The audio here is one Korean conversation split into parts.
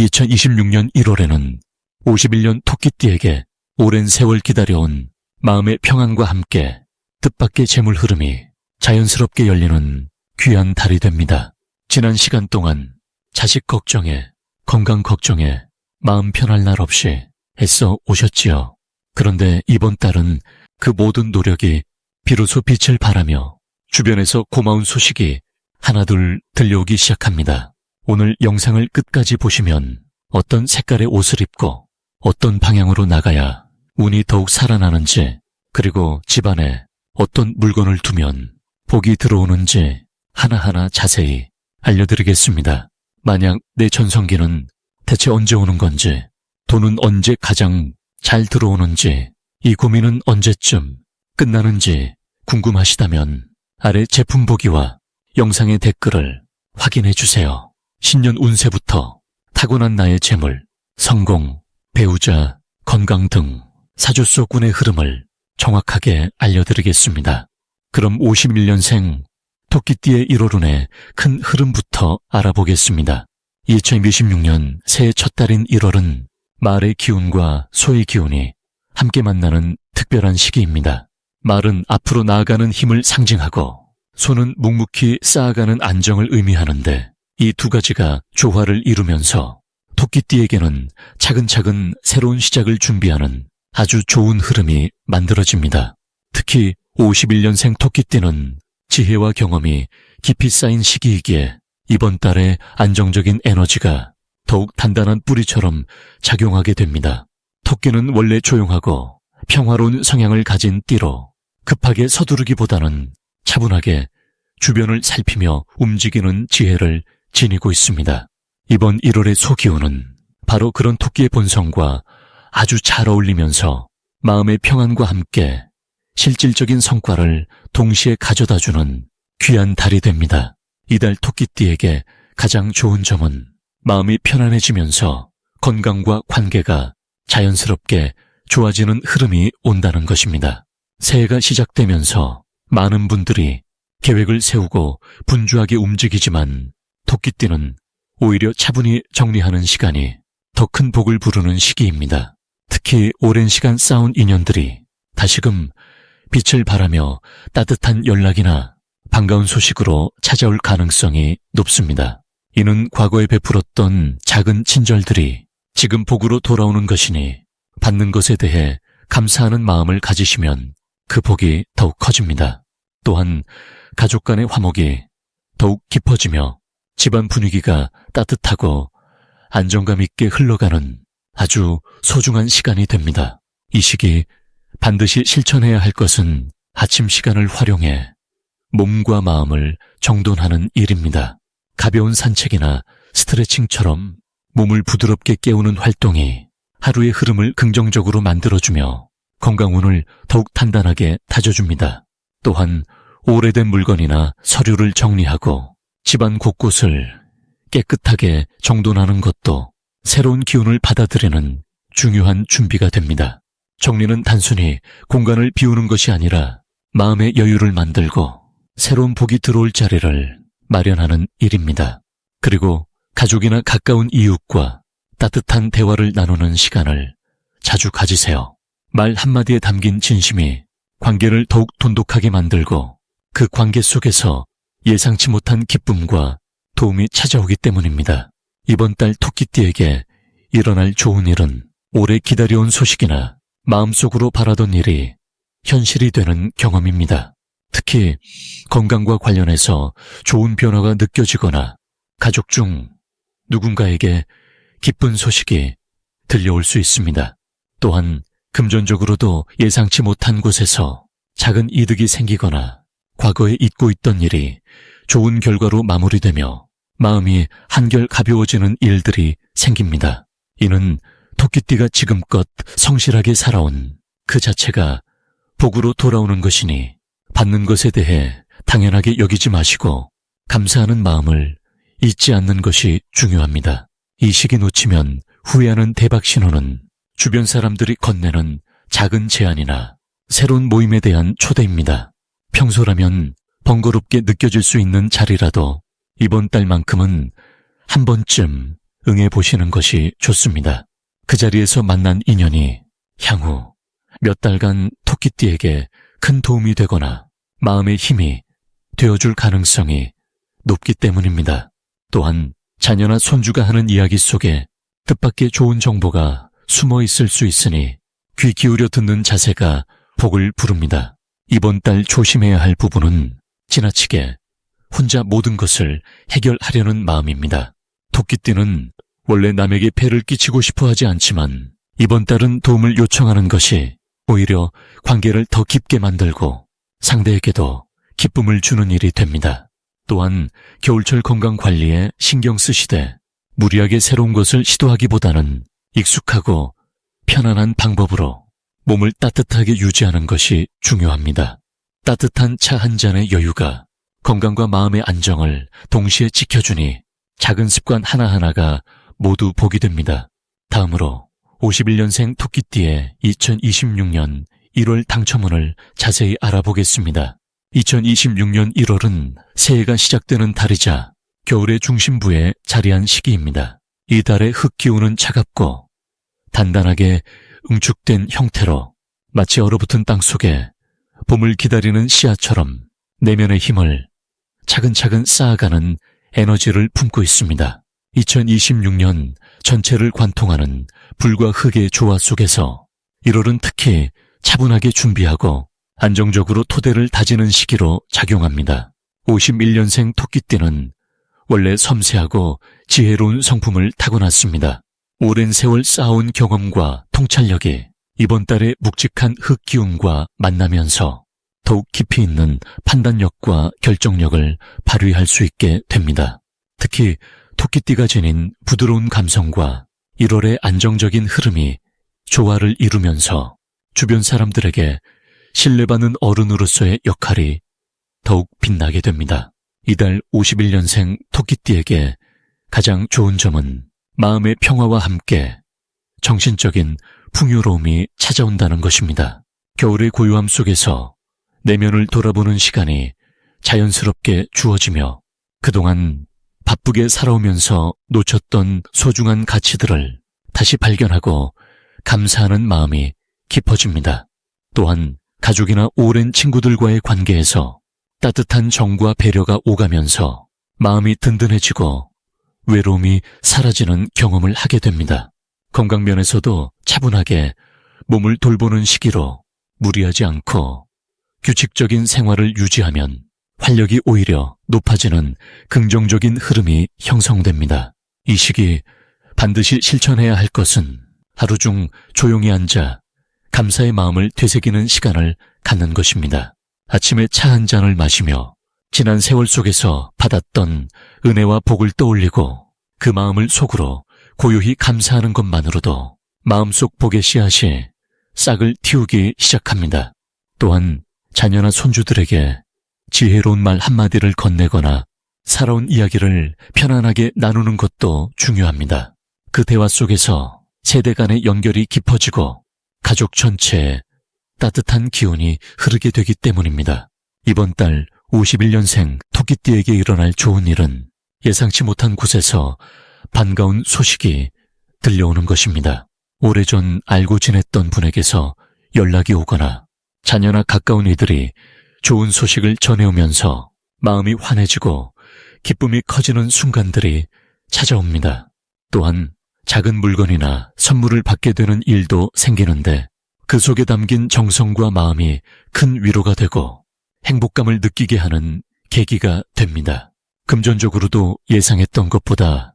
2026년 1월에는 51년 토끼띠에게 오랜 세월 기다려온 마음의 평안과 함께 뜻밖의 재물 흐름이 자연스럽게 열리는 귀한 달이 됩니다. 지난 시간 동안 자식 걱정에, 건강 걱정에 마음 편할 날 없이 애써 오셨지요. 그런데 이번 달은 그 모든 노력이 비로소 빛을 발하며 주변에서 고마운 소식이 하나둘 들려오기 시작합니다. 오늘 영상을 끝까지 보시면 어떤 색깔의 옷을 입고 어떤 방향으로 나가야 운이 더욱 살아나는지, 그리고 집안에 어떤 물건을 두면 복이 들어오는지 하나하나 자세히 알려드리겠습니다. 만약 내 전성기는 대체 언제 오는 건지, 돈은 언제 가장 잘 들어오는지, 이 고민은 언제쯤 끝나는지 궁금하시다면 아래 제품 보기와 영상의 댓글을 확인해 주세요. 신년 운세부터 타고난 나의 재물, 성공, 배우자, 건강 등 사주 속 운의 흐름을 정확하게 알려드리겠습니다. 그럼 51년생 토끼띠의 1월운의 큰 흐름부터 알아보겠습니다. 2026년 새해 첫 달인 1월은 말의 기운과 소의 기운이 함께 만나는 특별한 시기입니다. 말은 앞으로 나아가는 힘을 상징하고 소는 묵묵히 쌓아가는 안정을 의미하는데, 이 두 가지가 조화를 이루면서 토끼띠에게는 차근차근 새로운 시작을 준비하는 아주 좋은 흐름이 만들어집니다. 특히 51년생 토끼띠는 지혜와 경험이 깊이 쌓인 시기이기에 이번 달에 안정적인 에너지가 더욱 단단한 뿌리처럼 작용하게 됩니다. 토끼는 원래 조용하고 평화로운 성향을 가진 띠로 급하게 서두르기보다는 차분하게 주변을 살피며 움직이는 지혜를 지니고 있습니다. 이번 1월의 소기운은 바로 그런 토끼의 본성과 아주 잘 어울리면서 마음의 평안과 함께 실질적인 성과를 동시에 가져다주는 귀한 달이 됩니다. 이달 토끼띠에게 가장 좋은 점은 마음이 편안해지면서 건강과 관계가 자연스럽게 좋아지는 흐름이 온다는 것입니다. 새해가 시작되면서 많은 분들이 계획을 세우고 분주하게 움직이지만 토끼띠는 오히려 차분히 정리하는 시간이 더 큰 복을 부르는 시기입니다. 특히 오랜 시간 쌓은 인연들이 다시금 빛을 발하며 따뜻한 연락이나 반가운 소식으로 찾아올 가능성이 높습니다. 이는 과거에 베풀었던 작은 친절들이 지금 복으로 돌아오는 것이니 받는 것에 대해 감사하는 마음을 가지시면 그 복이 더욱 커집니다. 또한 가족 간의 화목이 더욱 깊어지며 집안 분위기가 따뜻하고 안정감 있게 흘러가는 아주 소중한 시간이 됩니다. 이 시기 반드시 실천해야 할 것은 아침 시간을 활용해 몸과 마음을 정돈하는 일입니다. 가벼운 산책이나 스트레칭처럼 몸을 부드럽게 깨우는 활동이 하루의 흐름을 긍정적으로 만들어주며 건강운을 더욱 단단하게 다져줍니다. 또한 오래된 물건이나 서류를 정리하고 집안 곳곳을 깨끗하게 정돈하는 것도 새로운 기운을 받아들이는 중요한 준비가 됩니다. 정리는 단순히 공간을 비우는 것이 아니라 마음의 여유를 만들고 새로운 복이 들어올 자리를 마련하는 일입니다. 그리고 가족이나 가까운 이웃과 따뜻한 대화를 나누는 시간을 자주 가지세요. 말 한마디에 담긴 진심이 관계를 더욱 돈독하게 만들고 그 관계 속에서 예상치 못한 기쁨과 도움이 찾아오기 때문입니다. 이번 달 토끼띠에게 일어날 좋은 일은 오래 기다려온 소식이나 마음속으로 바라던 일이 현실이 되는 경험입니다. 특히 건강과 관련해서 좋은 변화가 느껴지거나 가족 중 누군가에게 기쁜 소식이 들려올 수 있습니다. 또한 금전적으로도 예상치 못한 곳에서 작은 이득이 생기거나 과거에 잊고 있던 일이 좋은 결과로 마무리되며 마음이 한결 가벼워지는 일들이 생깁니다. 이는 토끼띠가 지금껏 성실하게 살아온 그 자체가 복으로 돌아오는 것이니 받는 것에 대해 당연하게 여기지 마시고 감사하는 마음을 잊지 않는 것이 중요합니다. 이 시기 놓치면 후회하는 대박 신호는 주변 사람들이 건네는 작은 제안이나 새로운 모임에 대한 초대입니다. 평소라면 번거롭게 느껴질 수 있는 자리라도 이번 달만큼은 한 번쯤 응해보시는 것이 좋습니다. 그 자리에서 만난 인연이 향후 몇 달간 토끼띠에게 큰 도움이 되거나 마음의 힘이 되어줄 가능성이 높기 때문입니다. 또한 자녀나 손주가 하는 이야기 속에 뜻밖의 좋은 정보가 숨어 있을 수 있으니 귀 기울여 듣는 자세가 복을 부릅니다. 이번 달 조심해야 할 부분은 지나치게 혼자 모든 것을 해결하려는 마음입니다. 토끼띠는 원래 남에게 폐를 끼치고 싶어 하지 않지만 이번 달은 도움을 요청하는 것이 오히려 관계를 더 깊게 만들고 상대에게도 기쁨을 주는 일이 됩니다. 또한 겨울철 건강 관리에 신경 쓰시되 무리하게 새로운 것을 시도하기보다는 익숙하고 편안한 방법으로 몸을 따뜻하게 유지하는 것이 중요합니다. 따뜻한 차 한 잔의 여유가 건강과 마음의 안정을 동시에 지켜주니 작은 습관 하나하나가 모두 복이 됩니다. 다음으로 51년생 토끼띠의 2026년 1월 당첨운을 자세히 알아보겠습니다. 2026년 1월은 새해가 시작되는 달이자 겨울의 중심부에 자리한 시기입니다. 이 달의 흙기운은 차갑고 단단하게 응축된 형태로 마치 얼어붙은 땅 속에 봄을 기다리는 씨앗처럼 내면의 힘을 차근차근 쌓아가는 에너지를 품고 있습니다. 2026년 전체를 관통하는 불과 흙의 조화 속에서 1월은 특히 차분하게 준비하고 안정적으로 토대를 다지는 시기로 작용합니다. 51년생 토끼띠는 원래 섬세하고 지혜로운 성품을 타고났습니다. 오랜 세월 쌓아온 경험과 통찰력이 이번 달에 묵직한 흙기운과 만나면서 더욱 깊이 있는 판단력과 결정력을 발휘할 수 있게 됩니다. 특히 토끼띠가 지닌 부드러운 감성과 1월의 안정적인 흐름이 조화를 이루면서 주변 사람들에게 신뢰받는 어른으로서의 역할이 더욱 빛나게 됩니다. 이달 51년생 토끼띠에게 가장 좋은 점은 마음의 평화와 함께 정신적인 풍요로움이 찾아온다는 것입니다. 겨울의 고요함 속에서 내면을 돌아보는 시간이 자연스럽게 주어지며 그동안 바쁘게 살아오면서 놓쳤던 소중한 가치들을 다시 발견하고 감사하는 마음이 깊어집니다. 또한 가족이나 오랜 친구들과의 관계에서 따뜻한 정과 배려가 오가면서 마음이 든든해지고 외로움이 사라지는 경험을 하게 됩니다. 건강면에서도 차분하게 몸을 돌보는 시기로 무리하지 않고 규칙적인 생활을 유지하면 활력이 오히려 높아지는 긍정적인 흐름이 형성됩니다. 이 시기 반드시 실천해야 할 것은 하루 중 조용히 앉아 감사의 마음을 되새기는 시간을 갖는 것입니다. 아침에 차 한 잔을 마시며 지난 세월 속에서 받았던 은혜와 복을 떠올리고 그 마음을 속으로 고요히 감사하는 것만으로도 마음속 복의 씨앗이 싹을 틔우기 시작합니다. 또한 자녀나 손주들에게 지혜로운 말 한마디를 건네거나 살아온 이야기를 편안하게 나누는 것도 중요합니다. 그 대화 속에서 세대 간의 연결이 깊어지고 가족 전체에 따뜻한 기운이 흐르게 되기 때문입니다. 이번 달 51년생 토끼띠에게 일어날 좋은 일은 예상치 못한 곳에서 반가운 소식이 들려오는 것입니다. 오래전 알고 지냈던 분에게서 연락이 오거나 자녀나 가까운 이들이 좋은 소식을 전해오면서 마음이 환해지고 기쁨이 커지는 순간들이 찾아옵니다. 또한 작은 물건이나 선물을 받게 되는 일도 생기는데 그 속에 담긴 정성과 마음이 큰 위로가 되고 행복감을 느끼게 하는 계기가 됩니다. 금전적으로도 예상했던 것보다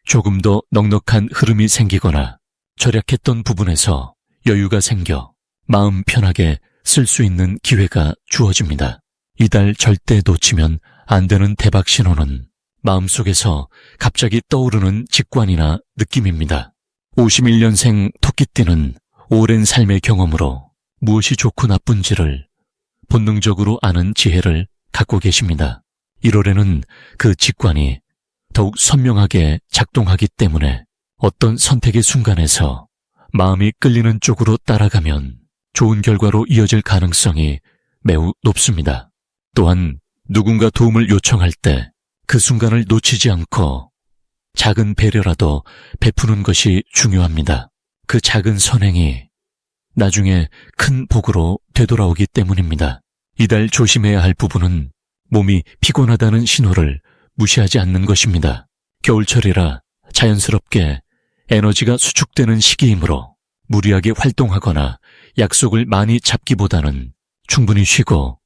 조금 더 넉넉한 흐름이 생기거나 절약했던 부분에서 여유가 생겨 마음 편하게 쓸 수 있는 기회가 주어집니다. 이달 절대 놓치면 안 되는 대박 신호는 마음속에서 갑자기 떠오르는 직관이나 느낌입니다. 51년생 토끼띠는 오랜 삶의 경험으로 무엇이 좋고 나쁜지를 본능적으로 아는 지혜를 갖고 계십니다. 1월에는 그 직관이 더욱 선명하게 작동하기 때문에 어떤 선택의 순간에서 마음이 끌리는 쪽으로 따라가면 좋은 결과로 이어질 가능성이 매우 높습니다. 또한 누군가 도움을 요청할 때 그 순간을 놓치지 않고 작은 배려라도 베푸는 것이 중요합니다. 그 작은 선행이 나중에 큰 복으로 되돌아오기 때문입니다. 이달 조심해야 할 부분은 몸이 피곤하다는 신호를 무시하지 않는 것입니다. 겨울철이라 자연스럽게 에너지가 수축되는 시기이므로 무리하게 활동하거나 약속을 많이 잡기보다는 충분히 쉬고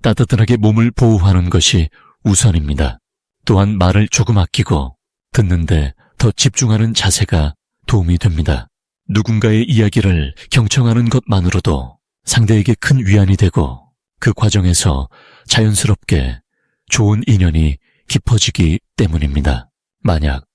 따뜻하게 몸을 보호하는 것이 우선입니다. 또한 말을 조금 아끼고 듣는데 더 집중하는 자세가 도움이 됩니다. 누군가의 이야기를 경청하는 것만으로도 상대에게 큰 위안이 되고 그 과정에서 자연스럽게 좋은 인연이 깊어지기 때문입니다. 만약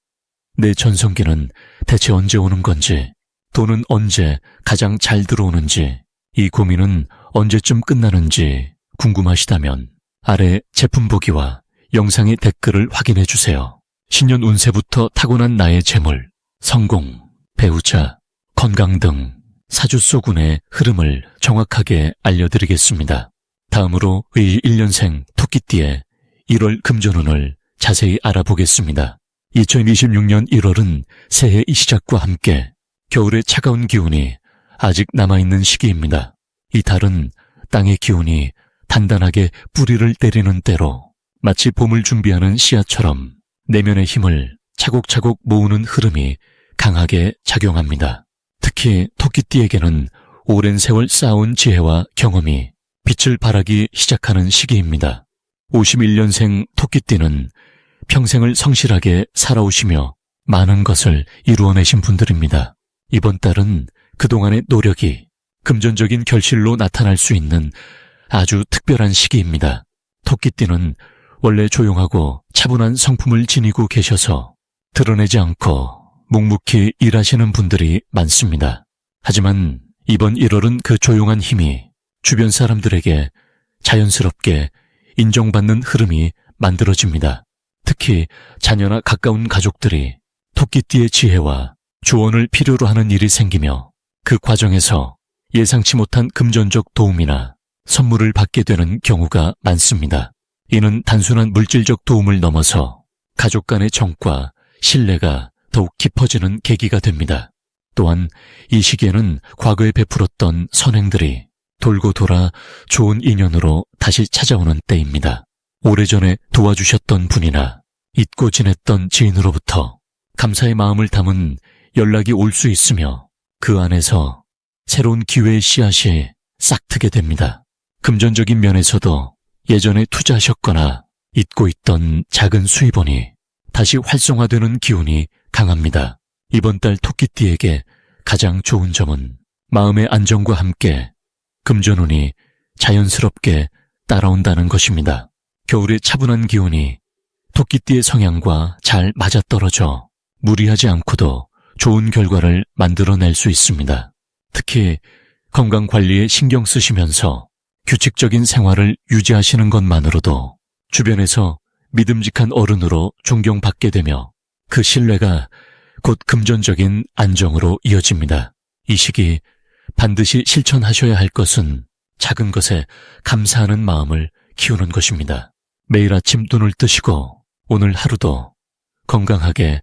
내 전성기는 대체 언제 오는 건지, 돈은 언제 가장 잘 들어오는지, 이 고민은 언제쯤 끝나는지 궁금하시다면 아래 제품 보기와 영상의 댓글을 확인해 주세요. 신년 운세부터 타고난 나의 재물, 성공, 배우자, 건강 등 사주소군의 흐름을 정확하게 알려드리겠습니다. 다음으로 의 1년생 토끼띠의 1월 금전운을 자세히 알아보겠습니다. 2026년 1월은 새해의 시작과 함께 겨울의 차가운 기운이 아직 남아있는 시기입니다. 이 달은 땅의 기운이 단단하게 뿌리를 때리는 때로 마치 봄을 준비하는 씨앗처럼 내면의 힘을 차곡차곡 모으는 흐름이 강하게 작용합니다. 특히 토끼띠에게는 오랜 세월 쌓아온 지혜와 경험이 빛을 발하기 시작하는 시기입니다. 51년생 토끼띠는 평생을 성실하게 살아오시며 많은 것을 이루어내신 분들입니다. 이번 달은 그동안의 노력이 금전적인 결실로 나타날 수 있는 아주 특별한 시기입니다. 토끼띠는 원래 조용하고 차분한 성품을 지니고 계셔서 드러내지 않고 묵묵히 일하시는 분들이 많습니다. 하지만 이번 1월은 그 조용한 힘이 주변 사람들에게 자연스럽게 인정받는 흐름이 만들어집니다. 특히 자녀나 가까운 가족들이 토끼띠의 지혜와 조언을 필요로 하는 일이 생기며 그 과정에서 예상치 못한 금전적 도움이나 선물을 받게 되는 경우가 많습니다. 이는 단순한 물질적 도움을 넘어서 가족 간의 정과 신뢰가 더욱 깊어지는 계기가 됩니다. 또한 이 시기에는 과거에 베풀었던 선행들이 돌고 돌아 좋은 인연으로 다시 찾아오는 때입니다. 오래전에 도와주셨던 분이나 잊고 지냈던 지인으로부터 감사의 마음을 담은 연락이 올 수 있으며 그 안에서 새로운 기회의 씨앗이 싹트게 됩니다. 금전적인 면에서도 예전에 투자하셨거나 잊고 있던 작은 수입원이 다시 활성화되는 기운이 강합니다. 이번 달 토끼띠에게 가장 좋은 점은 마음의 안정과 함께 금전운이 자연스럽게 따라온다는 것입니다. 겨울의 차분한 기운이 토끼띠의 성향과 잘 맞아떨어져 무리하지 않고도 좋은 결과를 만들어낼 수 있습니다. 특히 건강관리에 신경 쓰시면서 규칙적인 생활을 유지하시는 것만으로도 주변에서 믿음직한 어른으로 존경받게 되며 그 신뢰가 곧 금전적인 안정으로 이어집니다. 이 시기 반드시 실천하셔야 할 것은 작은 것에 감사하는 마음을 키우는 것입니다. 매일 아침 눈을 뜨시고 오늘 하루도 건강하게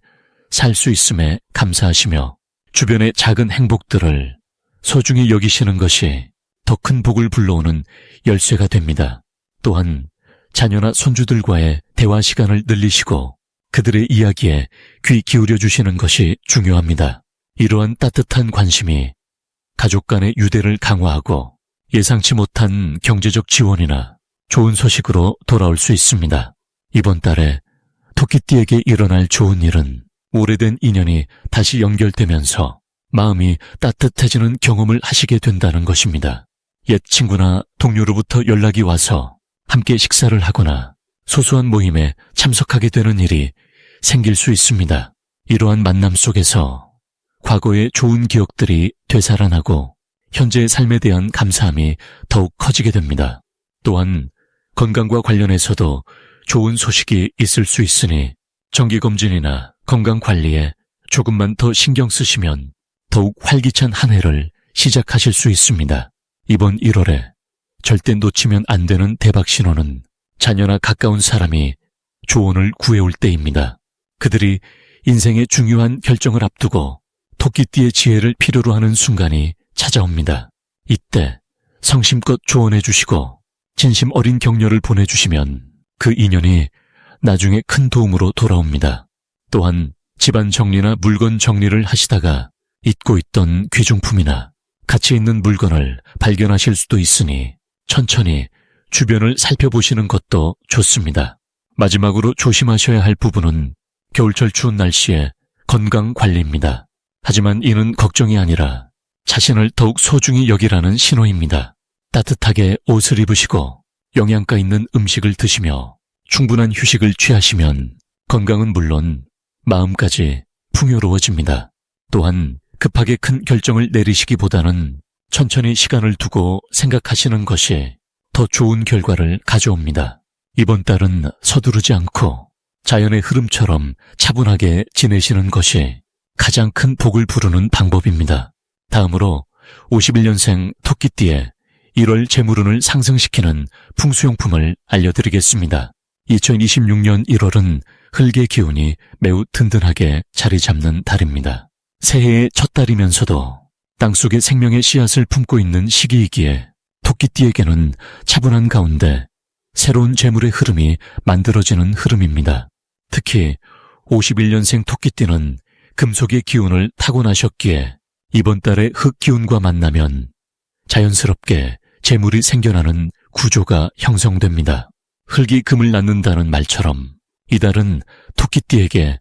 살 수 있음에 감사하시며 주변의 작은 행복들을 소중히 여기시는 것이 더 큰 복을 불러오는 열쇠가 됩니다. 또한 자녀나 손주들과의 대화 시간을 늘리시고 그들의 이야기에 귀 기울여 주시는 것이 중요합니다. 이러한 따뜻한 관심이 가족 간의 유대를 강화하고 예상치 못한 경제적 지원이나 좋은 소식으로 돌아올 수 있습니다. 이번 달에 토끼띠에게 일어날 좋은 일은 오래된 인연이 다시 연결되면서 마음이 따뜻해지는 경험을 하시게 된다는 것입니다. 옛 친구나 동료로부터 연락이 와서 함께 식사를 하거나 소소한 모임에 참석하게 되는 일이 생길 수 있습니다. 이러한 만남 속에서 과거의 좋은 기억들이 되살아나고 현재의 삶에 대한 감사함이 더욱 커지게 됩니다. 또한 건강과 관련해서도 좋은 소식이 있을 수 있으니 정기검진이나 건강관리에 조금만 더 신경 쓰시면 더욱 활기찬 한 해를 시작하실 수 있습니다. 이번 1월에 절대 놓치면 안 되는 대박 신호는 자녀나 가까운 사람이 조언을 구해올 때입니다. 그들이 인생의 중요한 결정을 앞두고 토끼띠의 지혜를 필요로 하는 순간이 찾아옵니다. 이때 성심껏 조언해 주시고 진심 어린 격려를 보내주시면 그 인연이 나중에 큰 도움으로 돌아옵니다. 또한 집안 정리나 물건 정리를 하시다가 잊고 있던 귀중품이나 가치 있는 물건을 발견하실 수도 있으니 천천히 주변을 살펴보시는 것도 좋습니다. 마지막으로 조심하셔야 할 부분은 겨울철 추운 날씨에 건강 관리입니다. 하지만 이는 걱정이 아니라 자신을 더욱 소중히 여기라는 신호입니다. 따뜻하게 옷을 입으시고 영양가 있는 음식을 드시며 충분한 휴식을 취하시면 건강은 물론 마음까지 풍요로워집니다. 또한 급하게 큰 결정을 내리시기보다는 천천히 시간을 두고 생각하시는 것이 더 좋은 결과를 가져옵니다. 이번 달은 서두르지 않고 자연의 흐름처럼 차분하게 지내시는 것이 가장 큰 복을 부르는 방법입니다. 다음으로 51년생 토끼띠의 1월 재물운을 상승시키는 풍수용품을 알려드리겠습니다. 2026년 1월은 흙의 기운이 매우 든든하게 자리 잡는 달입니다. 새해의 첫 달이면서도 땅속에 생명의 씨앗을 품고 있는 시기이기에 토끼띠에게는 차분한 가운데 새로운 재물의 흐름이 만들어지는 흐름입니다. 특히 51년생 토끼띠는 금속의 기운을 타고나셨기에 이번 달에 흙 기운과 만나면 자연스럽게 재물이 생겨나는 구조가 형성됩니다. 흙이 금을 낳는다는 말처럼 이달은 토끼띠에게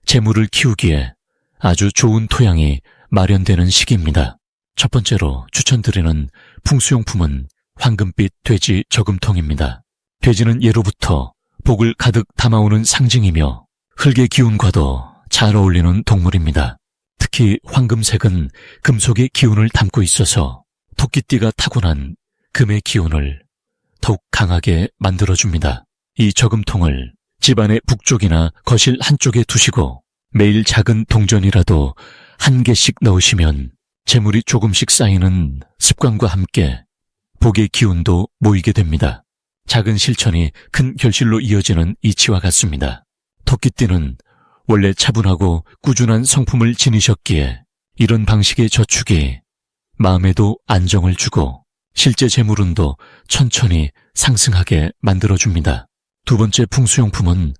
재물을 키우기에 아주 좋은 토양이 마련되는 시기입니다. 첫 번째로 추천드리는 풍수용품은 황금빛 돼지 저금통입니다. 돼지는 예로부터 복을 가득 담아오는 상징이며 흙의 기운과도 잘 어울리는 동물입니다. 특히 황금색은 금속의 기운을 담고 있어서 토끼띠가 타고난 금의 기운을 더욱 강하게 만들어줍니다. 이 저금통을 집안의 북쪽이나 거실 한쪽에 두시고 매일 작은 동전이라도 한 개씩 넣으시면 재물이 조금씩 쌓이는 습관과 함께 복의 기운도 모이게 됩니다. 작은 실천이 큰 결실로 이어지는 이치와 같습니다. 토끼띠는 원래 차분하고 꾸준한 성품을 지니셨기에 이런 방식의 저축이 마음에도 안정을 주고 실제 재물운도 천천히 상승하게 만들어줍니다. 두 번째 풍수용품은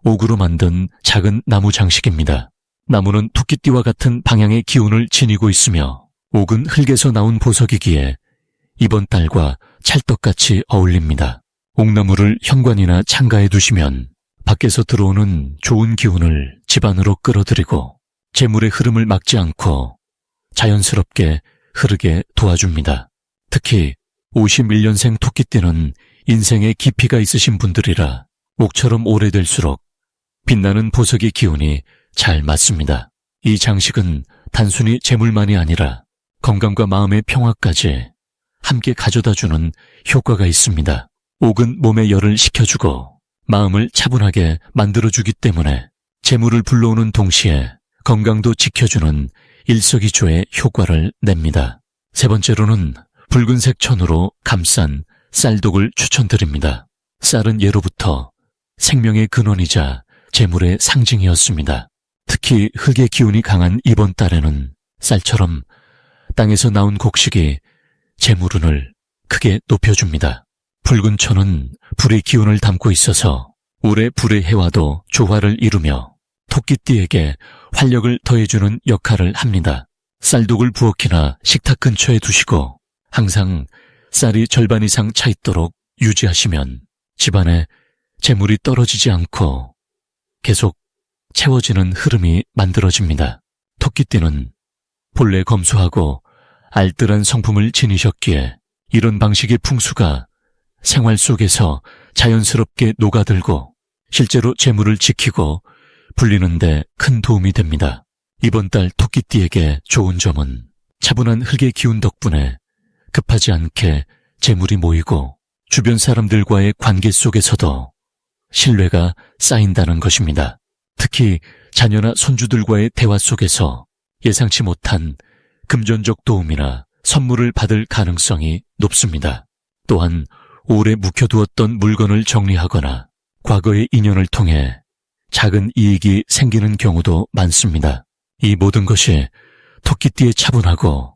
옥으로 만든 작은 나무 장식입니다. 나무는 토끼띠와 같은 방향의 기운을 지니고 있으며 옥은 흙에서 나온 보석이기에 이번 달과 찰떡같이 어울립니다. 옥나무를 현관이나 창가에 두시면 밖에서 들어오는 좋은 기운을 집안으로 끌어들이고 재물의 흐름을 막지 않고 자연스럽게 흐르게 도와줍니다. 특히 51년생 토끼띠는 인생에 깊이가 있으신 분들이라 옥처럼 오래될수록 빛나는 보석의 기운이 잘 맞습니다. 이 장식은 단순히 재물만이 아니라 건강과 마음의 평화까지 함께 가져다주는 효과가 있습니다. 옥은 몸의 열을 식혀주고 마음을 차분하게 만들어주기 때문에 재물을 불러오는 동시에 건강도 지켜주는 일석이조의 효과를 냅니다. 세 번째로는 붉은색 천으로 감싼 쌀독을 추천드립니다. 쌀은 예로부터 생명의 근원이자 재물의 상징이었습니다. 특히 흙의 기운이 강한 이번 달에는 쌀처럼 땅에서 나온 곡식이 재물운을 크게 높여줍니다. 붉은 천은 불의 기운을 담고 있어서 올해 불의 해와도 조화를 이루며 토끼띠에게 활력을 더해주는 역할을 합니다. 쌀독을 부엌이나 식탁 근처에 두시고 항상 쌀이 절반 이상 차 있도록 유지하시면 집안에 재물이 떨어지지 않고 계속 채워지는 흐름이 만들어집니다. 토끼띠는 본래 검소하고 알뜰한 성품을 지니셨기에 이런 방식의 풍수가 생활 속에서 자연스럽게 녹아들고 실제로 재물을 지키고 불리는 데 큰 도움이 됩니다. 이번 달 토끼띠에게 좋은 점은 차분한 흙의 기운 덕분에 급하지 않게 재물이 모이고 주변 사람들과의 관계 속에서도 신뢰가 쌓인다는 것입니다. 특히 자녀나 손주들과의 대화 속에서 예상치 못한 금전적 도움이나 선물을 받을 가능성이 높습니다. 또한 오래 묵혀두었던 물건을 정리하거나 과거의 인연을 통해 작은 이익이 생기는 경우도 많습니다. 이 모든 것이 토끼띠의 차분하고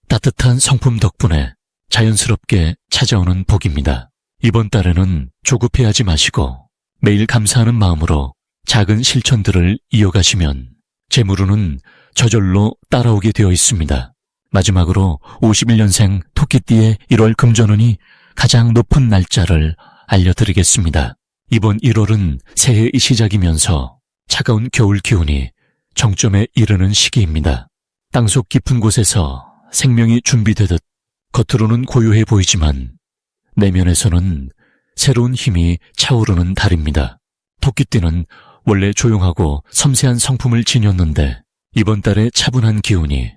따뜻한 성품 덕분에 자연스럽게 찾아오는 복입니다. 이번 달에는 조급해하지 마시고 매일 감사하는 마음으로 작은 실천들을 이어가시면 재물운은 저절로 따라오게 되어 있습니다. 마지막으로 51년생 토끼띠의 1월 금전운이 가장 높은 날짜를 알려드리겠습니다. 이번 1월은 새해의 시작이면서 차가운 겨울 기온이 정점에 이르는 시기입니다. 땅속 깊은 곳에서 생명이 준비되듯 겉으로는 고요해 보이지만 내면에서는 새로운 힘이 차오르는 달입니다. 토끼띠는 원래 조용하고 섬세한 성품을 지녔는데 이번 달의 차분한 기운이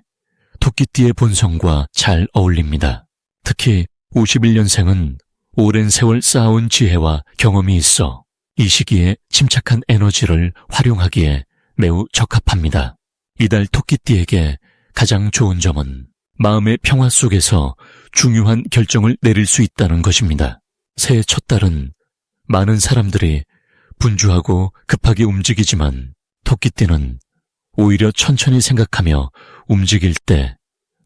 토끼띠의 본성과 잘 어울립니다. 특히 51년생은 오랜 세월 쌓아온 지혜와 경험이 있어 이 시기에 침착한 에너지를 활용하기에 매우 적합합니다. 이달 토끼띠에게 가장 좋은 점은 마음의 평화 속에서 중요한 결정을 내릴 수 있다는 것입니다. 새해 첫 달은 많은 사람들이 분주하고 급하게 움직이지만 토끼띠는 오히려 천천히 생각하며 움직일 때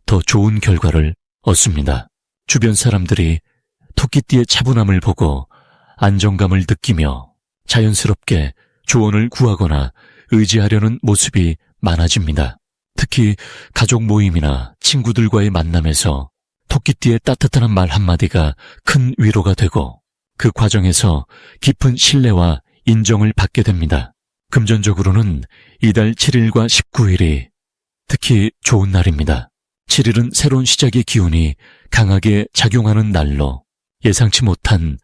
더 좋은 결과를 얻습니다. 주변 사람들이 토끼띠의 차분함을 보고 안정감을 느끼며 자연스럽게 조언을 구하거나 의지하려는 모습이 많아집니다. 특히 가족 모임이나 친구들과의 만남에서 토끼띠의 따뜻한 말 한마디가 큰 위로가 되고 그 과정에서 깊은 신뢰와 인정을 받게 됩니다. 금전적으로는 이달 7일과 19일이 특히 좋은 날입니다. 7일은 새로운 시작의 기운이 강하게 작용하는 날로 예상치 못한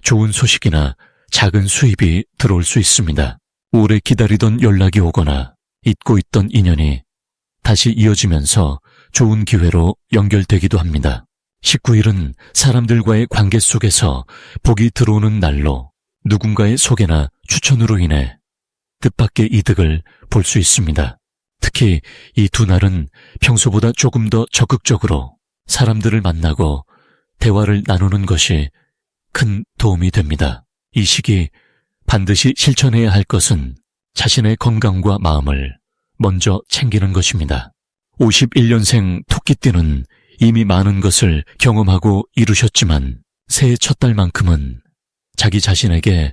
좋은 소식이나 작은 수입이 들어올 수 있습니다. 오래 기다리던 연락이 오거나 잊고 있던 인연이 다시 이어지면서 좋은 기회로 연결되기도 합니다. 19일은 사람들과의 관계 속에서 복이 들어오는 날로 누군가의 소개나 추천으로 인해 뜻밖의 이득을 볼 수 있습니다. 특히 이 두 날은 평소보다 조금 더 적극적으로 사람들을 만나고 대화를 나누는 것이 큰 도움이 됩니다. 이 시기 반드시 실천해야 할 것은 자신의 건강과 마음을 먼저 챙기는 것입니다. 51년생 토끼띠는 이미 많은 것을 경험하고 이루셨지만 새해 첫 달만큼은 자기 자신에게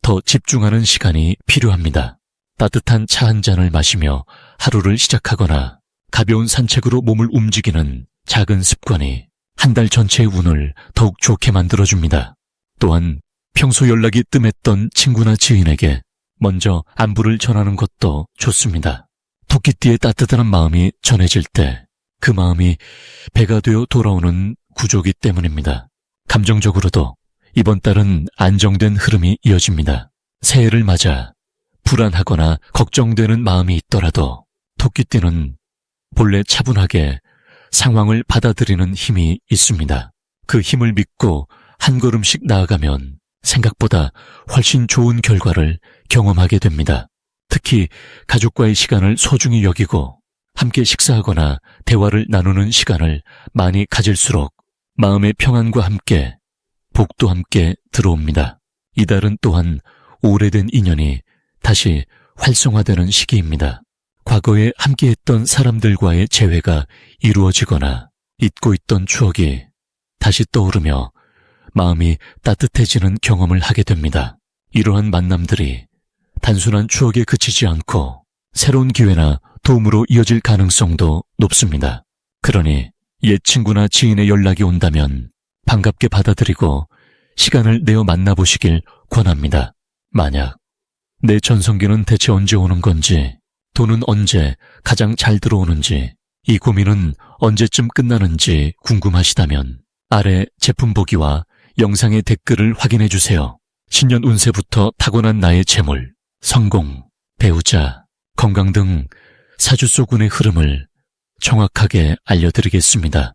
더 집중하는 시간이 필요합니다. 따뜻한 차 한 잔을 마시며 하루를 시작하거나 가벼운 산책으로 몸을 움직이는 작은 습관이 한 달 전체의 운을 더욱 좋게 만들어줍니다. 또한 평소 연락이 뜸했던 친구나 지인에게 먼저 안부를 전하는 것도 좋습니다. 토끼띠의 따뜻한 마음이 전해질 때 그 마음이 배가 되어 돌아오는 구조이기 때문입니다. 감정적으로도 이번 달은 안정된 흐름이 이어집니다. 새해를 맞아 불안하거나 걱정되는 마음이 있더라도 토끼띠는 본래 차분하게 상황을 받아들이는 힘이 있습니다. 그 힘을 믿고 한 걸음씩 나아가면 생각보다 훨씬 좋은 결과를 경험하게 됩니다. 특히 가족과의 시간을 소중히 여기고 함께 식사하거나 대화를 나누는 시간을 많이 가질수록 마음의 평안과 함께 복도 함께 들어옵니다. 이달은 또한 오래된 인연이 다시 활성화되는 시기입니다. 과거에 함께했던 사람들과의 재회가 이루어지거나 잊고 있던 추억이 다시 떠오르며 마음이 따뜻해지는 경험을 하게 됩니다. 이러한 만남들이 단순한 추억에 그치지 않고 새로운 기회나 도움으로 이어질 가능성도 높습니다. 그러니 옛 친구나 지인의 연락이 온다면 반갑게 받아들이고 시간을 내어 만나보시길 권합니다. 만약 내 전성기는 대체 언제 오는 건지, 돈은 언제 가장 잘 들어오는지, 이 고민은 언제쯤 끝나는지 궁금하시다면 아래 제품 보기와 영상의 댓글을 확인해 주세요. 신년 운세부터 타고난 나의 재물, 성공, 배우자, 건강 등 사주 속 운의 흐름을 정확하게 알려드리겠습니다.